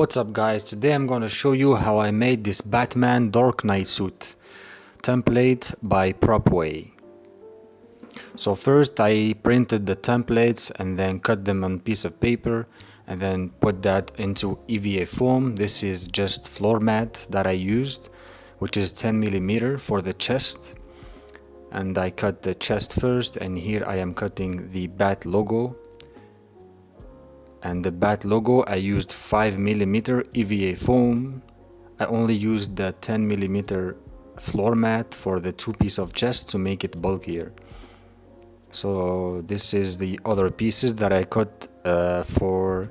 What's up guys, today I'm gonna show you how I made this Batman Dark Knight suit template by Propway. So first I printed the templates and then cut them on a piece of paper and then put that into EVA foam. This is just floor mat that I used, which is 10mm for the chest. And I cut the chest first, and here I am cutting the bat logo. And the bat logo I used 5mm EVA foam. I only used the 10mm floor mat for the two piece of chest to make it bulkier. So this is the other pieces that I cut for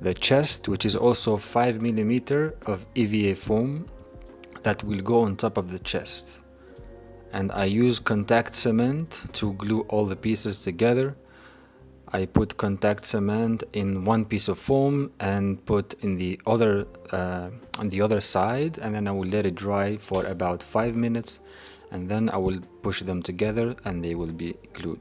the chest, which is also 5mm of EVA foam that will go on top of the chest. And I use contact cement to glue all the pieces together. I put contact cement in one piece of foam and put in the other on the other side, and then I will let it dry for about 5 minutes, and then I will push them together and they will be glued.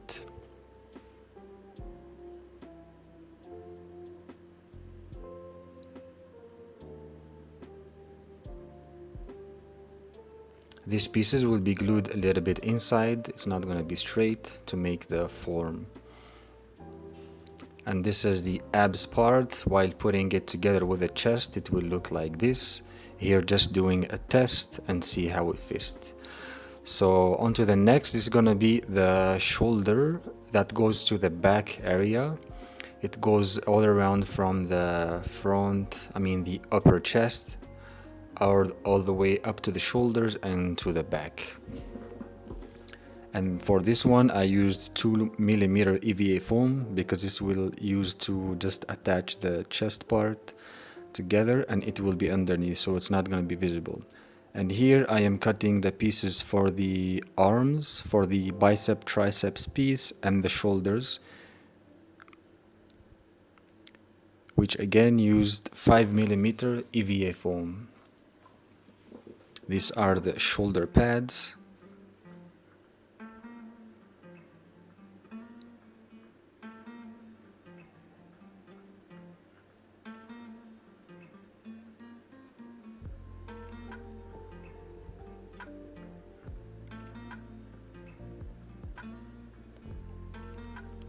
These pieces will be glued a little bit inside. It's not going to be straight to make the form. And this is the abs part. While putting it together with the chest, it will look like this. Here just doing a test and see how it fits. So onto the next. This is going to be the shoulder that goes to the back area. It goes all around from the front, the upper chest, or all the way up to the shoulders and to the back. And for this one I used 2mm EVA foam because this will use to just attach the chest part together, and it will be underneath, so it's not going to be visible. And here I am cutting the pieces for the arms, for the bicep triceps piece, and the shoulders, which again used 5mm EVA foam. These are the shoulder pads.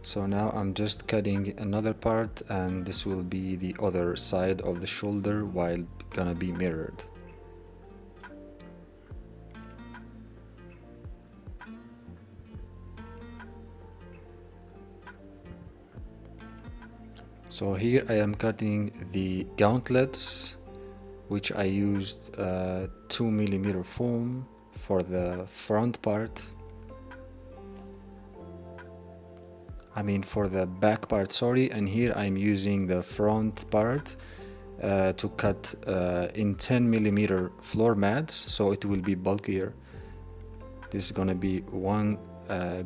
So now I'm just cutting another part, and this will be the other side of the shoulder while gonna be mirrored. So here I am cutting the gauntlets, which I used 2mm foam for the front part. For the back part, sorry. And here I'm using the front part to cut in 10mm floor mats, so it will be bulkier. This is gonna be one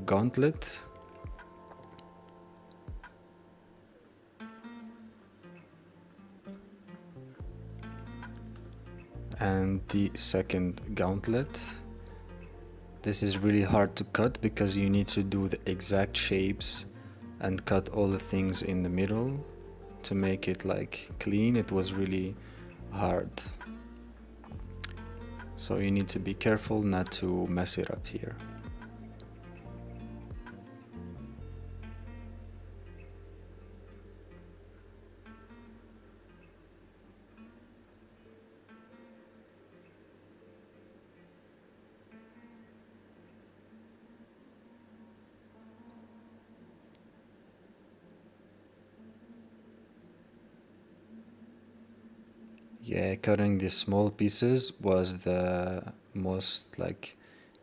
gauntlet. And the second gauntlet. This is really hard to cut because you need to do the exact shapes and cut all the things in the middle to make it clean. It was really hard, so you need to be careful not to mess it up here. Yeah, cutting these small pieces was the most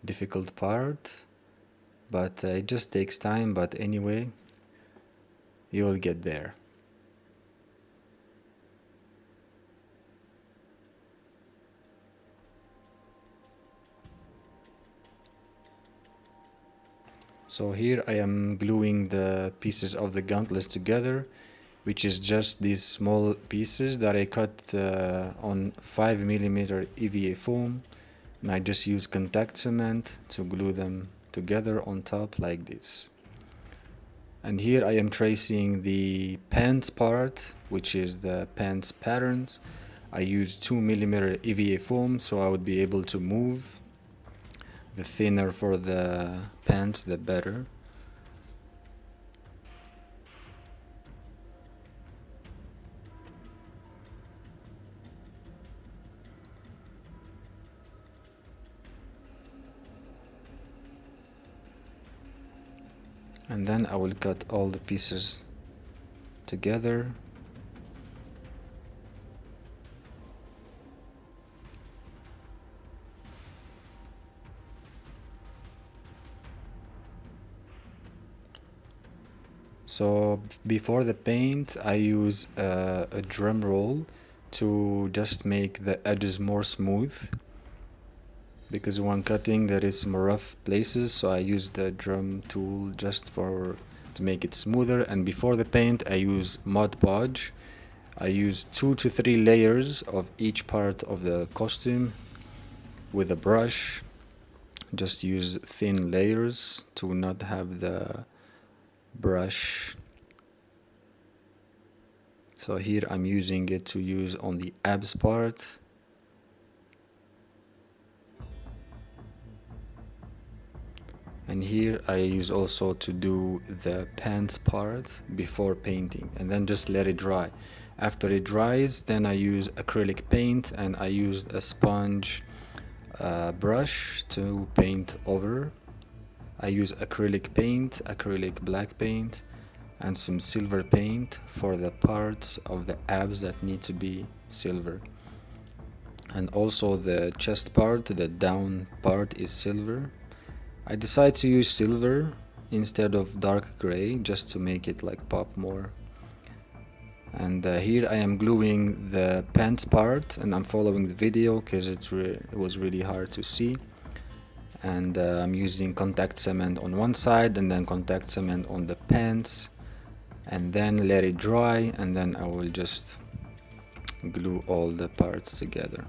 difficult part, but it just takes time. But anyway, you will get there. So here I am gluing the pieces of the gauntlets together, which is just these small pieces that I cut on 5mm EVA foam, and I just use contact cement to glue them together on top like this. And here I am tracing the pants part, which is the pants patterns. I use 2mm EVA foam, so I would be able to move. The thinner for the pants, the better. And then I will cut all the pieces together. So before the paint, I use a drum roll to just make the edges more smooth, because when cutting there is some rough places, so I use the drum tool just to make it smoother. And before the paint I use Mod Podge. I use 2 to 3 layers of each part of the costume with a brush. Just use thin layers to not have the brush. So here I'm using it to use on the abs part. And here I use also to do the pants part before painting, and then just let it dry. After it dries, then I use acrylic paint, and I used a sponge brush to paint over. I use acrylic paint, acrylic black paint, and some silver paint for the parts of the abs that need to be silver. And also the chest part, the down part, is silver. I decided to use silver instead of dark gray just to make it like pop more. And here I am gluing the pants part, and I'm following the video because it was really hard to see. And I'm using contact cement on one side and then contact cement on the pants, and then let it dry, and then I will just glue all the parts together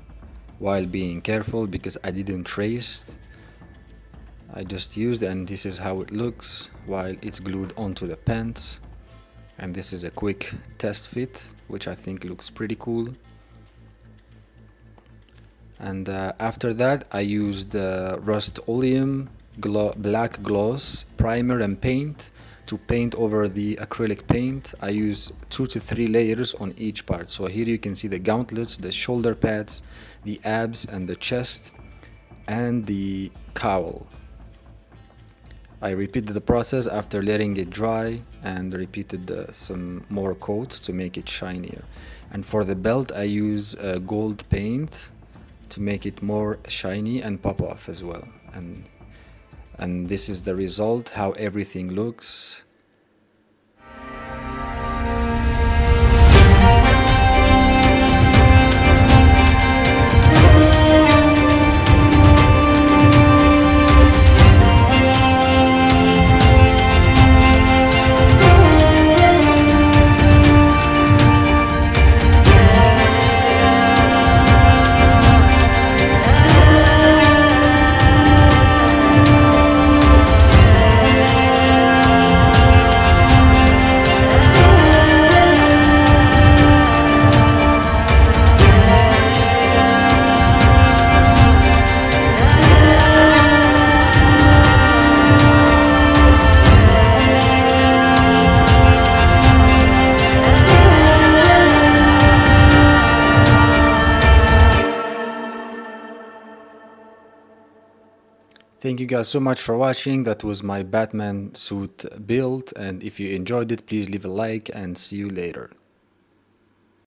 while being careful because I didn't trace. I just used, and this is how it looks while it's glued onto the pants. And this is a quick test fit, which I think looks pretty cool. And after that I used Rust-Oleum black gloss primer and paint to paint over the acrylic paint. I use 2 to 3 layers on each part. So here you can see the gauntlets, the shoulder pads, the abs and the chest, and the cowl. I repeated the process after letting it dry, and repeated some more coats to make it shinier. And for the belt I use gold paint to make it more shiny and pop off as well. And this is the result, how everything looks. Thank you guys so much for watching. That was my Batman suit build, and if you enjoyed it, please leave a like and see you later.